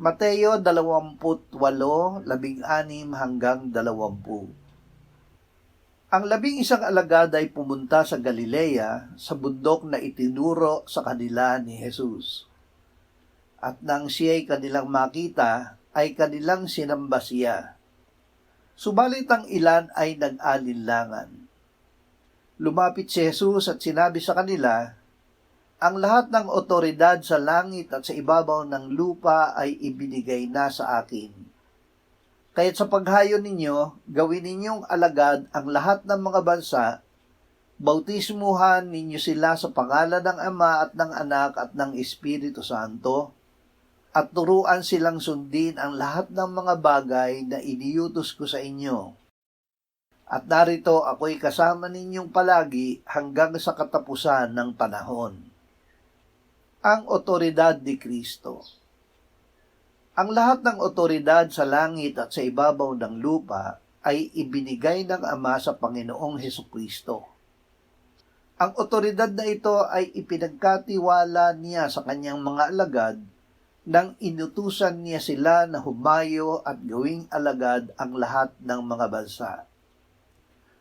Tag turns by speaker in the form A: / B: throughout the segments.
A: Mateo 28:16-20. Ang 11 alagad ay pumunta sa Galilea, sa bundok na itinuro sa kanila ni Jesus. At nang siya'y kanilang makita, ay kanilang sinamba siya. Subalit ang ilan ay nag-alinlangan. Lumapit si Jesus at sinabi sa kanila, "Ang lahat ng otoridad sa langit at sa ibabaw ng lupa ay ibinigay na sa akin. Kaya't sa paghayo ninyo, gawin ninyong alagad ang lahat ng mga bansa, bautismuhan ninyo sila sa pangalan ng Ama at ng Anak at ng Espiritu Santo, at turuan silang sundin ang lahat ng mga bagay na iniutos ko sa inyo. At narito ako'y kasama ninyong palagi hanggang sa katapusan ng panahon." Ang otoridad ni Kristo. Ang lahat ng otoridad sa langit at sa ibabaw ng lupa ay ibinigay ng Ama sa Panginoong Hesukristo. Ang otoridad na ito ay ipinagkatiwala niya sa kanyang mga alagad nang inutusan niya sila na humayo at gawing alagad ang lahat ng mga bansa.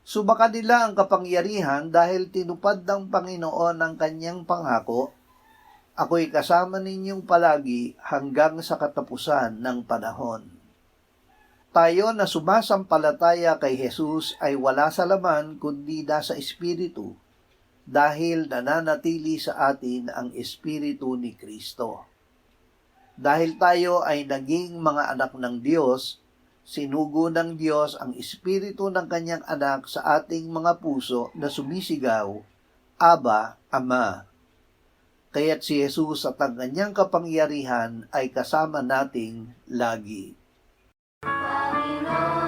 A: Subakan nila ang kapangyarihan dahil tinupad ng Panginoon ang kanyang pangako, "Ako'y kasama ninyong palagi hanggang sa katapusan ng panahon." Tayo na sumasampalataya kay Jesus ay wala sa laman kundi nasa Espiritu, dahil nananatili sa atin ang Espiritu ni Kristo. Dahil tayo ay naging mga anak ng Diyos, sinugo ng Diyos ang Espiritu ng kanyang anak sa ating mga puso na sumisigaw, "Aba, Ama." Kaya't si Jesus at ang kanyang kapangyarihan ay kasama nating lagi.
B: Panginoon.